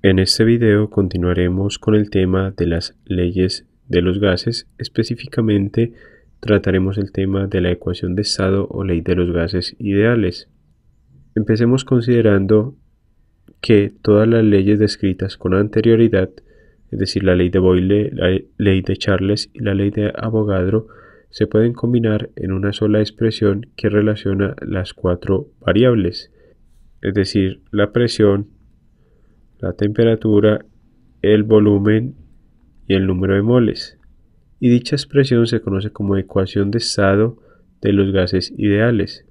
En este video continuaremos con el tema de las leyes de los gases. Específicamente trataremos el tema de la ecuación de estado o ley de los gases ideales. Empecemos considerando que todas las leyes descritas con anterioridad, es decir, la ley de Boyle, la ley de Charles y la ley de Avogadro, se pueden combinar en una sola expresión que relaciona las cuatro variables, es decir, la presión, la temperatura, el volumen y el número de moles. Y dicha expresión se conoce como ecuación de estado de los gases ideales.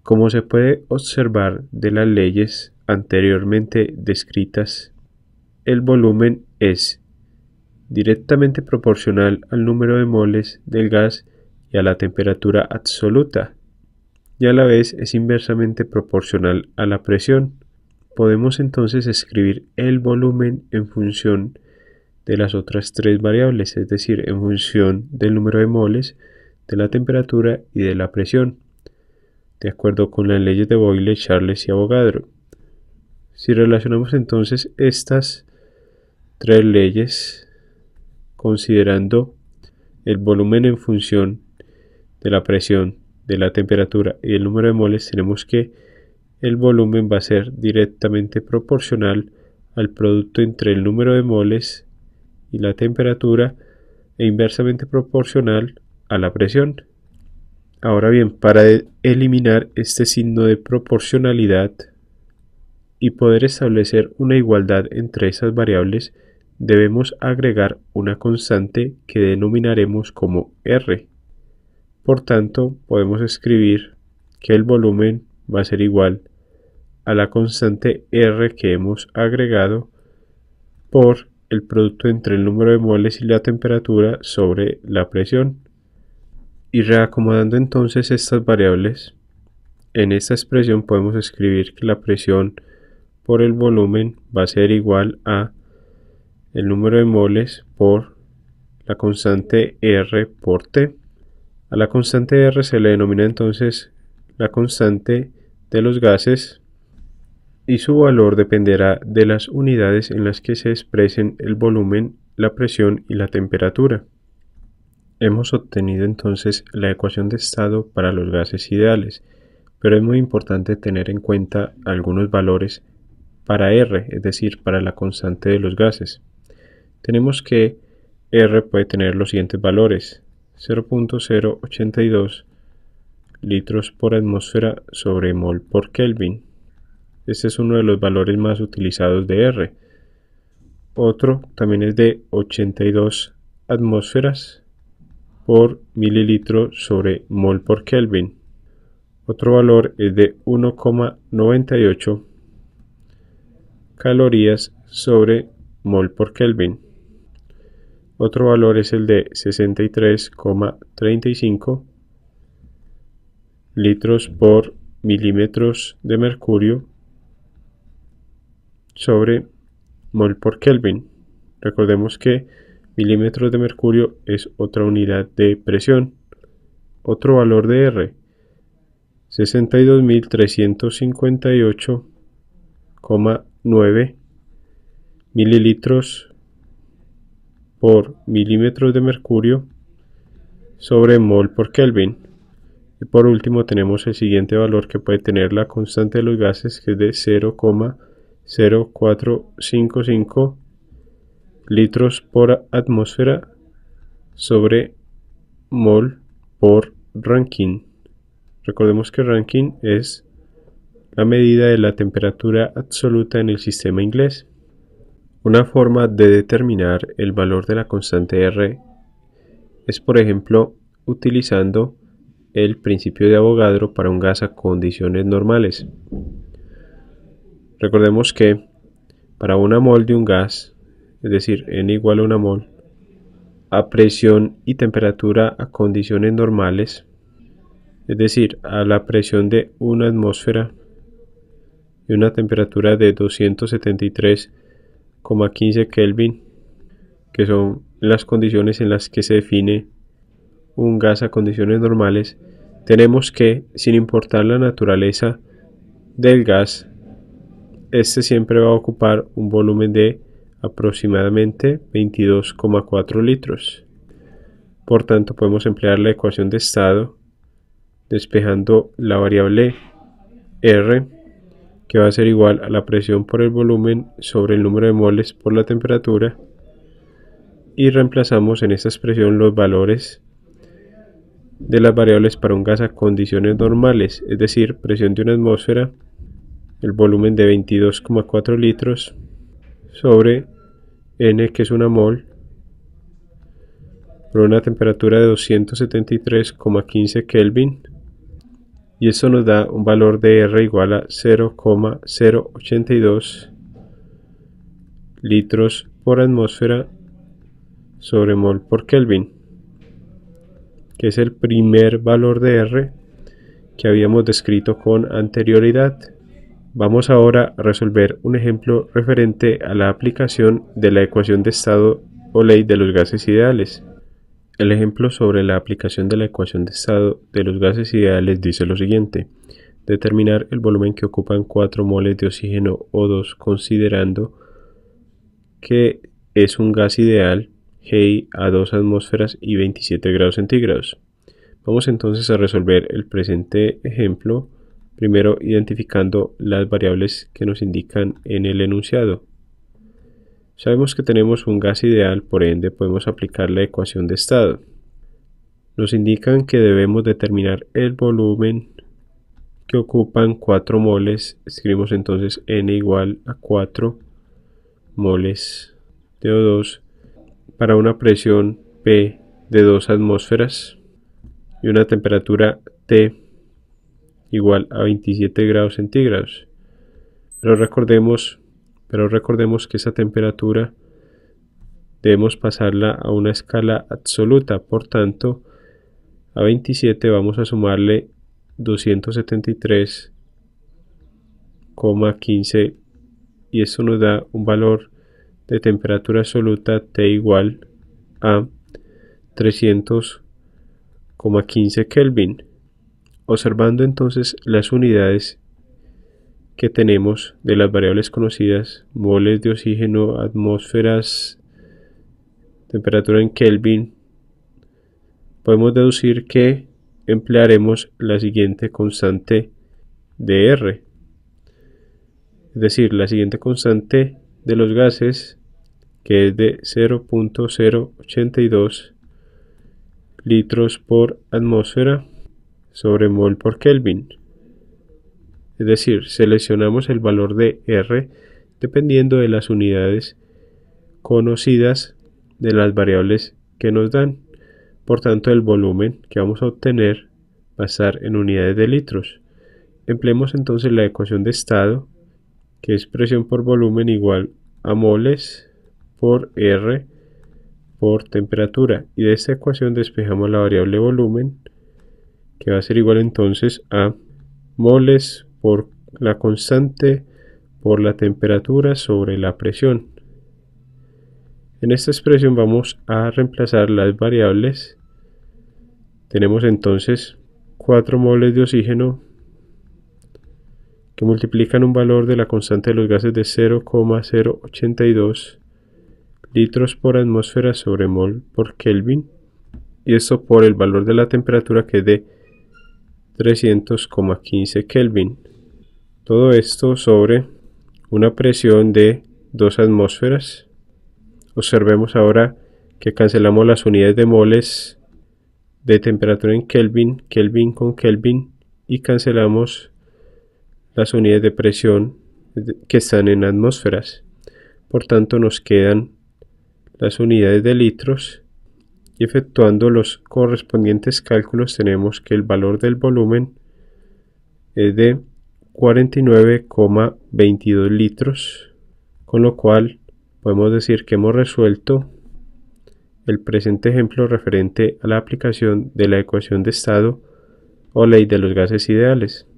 Como se puede observar de las leyes anteriormente descritas, el volumen es directamente proporcional al número de moles del gas y a la temperatura absoluta, y a la vez es inversamente proporcional a la presión. Podemos entonces escribir el volumen en función de las otras tres variables, es decir, en función del número de moles, de la temperatura y de la presión, de acuerdo con las leyes de Boyle, Charles y Avogadro. Si relacionamos entonces estas tres leyes, considerando el volumen en función de la presión, de la temperatura y el número de moles, tenemos que el volumen va a ser directamente proporcional al producto entre el número de moles y la temperatura e inversamente proporcional a la presión. Ahora bien, para eliminar este signo de proporcionalidad y poder establecer una igualdad entre esas variables, debemos agregar una constante que denominaremos como R. Por tanto, podemos escribir que el volumen va a ser igual a la constante R que hemos agregado por el producto entre el número de moles y la temperatura sobre la presión. Y reacomodando entonces estas variables, en esta expresión podemos escribir que la presión por el volumen va a ser igual a el número de moles por la constante R por T. A la constante R se le denomina entonces la constante de los gases y su valor dependerá de las unidades en las que se expresen el volumen, la presión y la temperatura. Hemos obtenido entonces la ecuación de estado para los gases ideales, pero es muy importante tener en cuenta algunos valores para R, es decir, para la constante de los gases. Tenemos que R puede tener los siguientes valores: 0.082 litros por atmósfera sobre mol por Kelvin. Este es uno de los valores más utilizados de R. Otro también es de 82 atmósferas por mililitro sobre mol por Kelvin. Otro valor es de 1,98 calorías sobre mol por Kelvin. Otro valor es el de 63,35 litros por milímetros de mercurio sobre mol por Kelvin. Recordemos que milímetros de mercurio es otra unidad de presión. Otro valor de R, 62.358,9 mililitros por milímetros de mercurio sobre mol por Kelvin. Y por último tenemos el siguiente valor que puede tener la constante de los gases, que es de 0,0455 litros por atmósfera sobre mol por Rankine. Recordemos que Rankine es la medida de la temperatura absoluta en el sistema inglés. Una forma de determinar el valor de la constante R es, por ejemplo, utilizando el principio de Avogadro para un gas a condiciones normales. Recordemos que para una mol de un gas, es decir, N igual a una mol, a presión y temperatura a condiciones normales, es decir, a la presión de una atmósfera y una temperatura de 273,15 Kelvin, que son las condiciones en las que se define un gas a condiciones normales, tenemos que, sin importar la naturaleza del gas, este siempre va a ocupar un volumen de aproximadamente 22,4 litros. Por tanto, podemos emplear la ecuación de estado despejando la variable R, que va a ser igual a la presión por el volumen sobre el número de moles por la temperatura, y reemplazamos en esta expresión los valores de las variables para un gas a condiciones normales, es decir, presión de una atmósfera, el volumen de 22,4 litros sobre N, que es una mol, por una temperatura de 273,15 Kelvin, y eso nos da un valor de R igual a 0,082 litros por atmósfera sobre mol por Kelvin, que es el primer valor de R que habíamos descrito con anterioridad. Vamos ahora a resolver un ejemplo referente a la aplicación de la ecuación de estado o ley de los gases ideales. El ejemplo sobre la aplicación de la ecuación de estado de los gases ideales dice lo siguiente: determinar el volumen que ocupan 4 moles de oxígeno O2 considerando que es un gas ideal GI a 2 atmósferas y 27 grados centígrados. Vamos entonces a resolver el presente ejemplo, primero identificando las variables que nos indican en el enunciado. Sabemos que tenemos un gas ideal, por ende podemos aplicar la ecuación de estado. Nos indican que debemos determinar el volumen que ocupan 4 moles. Escribimos entonces N igual a 4 moles de O2 para una presión P de 2 atmósferas y una temperatura T igual a 27 grados centígrados. Pero recordemos que esa temperatura debemos pasarla a una escala absoluta, por tanto a 27 vamos a sumarle 273,15 y esto nos da un valor de temperatura absoluta T igual a 300,15 Kelvin. Observando entonces las unidades que tenemos de las variables conocidas, moles de oxígeno, atmósferas, temperatura en Kelvin, podemos deducir que emplearemos la siguiente constante de R, es decir, la siguiente constante de los gases, que es de 0,082 litros por atmósfera sobre mol por Kelvin. Es decir, seleccionamos el valor de R dependiendo de las unidades conocidas de las variables que nos dan. Por tanto, el volumen que vamos a obtener va a estar en unidades de litros. Empleemos entonces la ecuación de estado, que es presión por volumen igual a moles por R por temperatura. Y de esta ecuación despejamos la variable volumen, que va a ser igual entonces a moles por la constante por la temperatura sobre la presión. En esta expresión vamos a reemplazar las variables. Tenemos entonces 4 moles de oxígeno que multiplican un valor de la constante de los gases de 0,082 litros por atmósfera sobre mol por Kelvin, y esto por el valor de la temperatura, que es de 300,15 Kelvin. Todo esto sobre una presión de 2 atmósferas. Observemos ahora que cancelamos las unidades de moles de temperatura en Kelvin, Kelvin con Kelvin, y cancelamos las unidades de presión que están en atmósferas. Por tanto, nos quedan las unidades de litros, y efectuando los correspondientes cálculos tenemos que el valor del volumen es de 49,22 litros, con lo cual podemos decir que hemos resuelto el presente ejemplo referente a la aplicación de la ecuación de estado o ley de los gases ideales.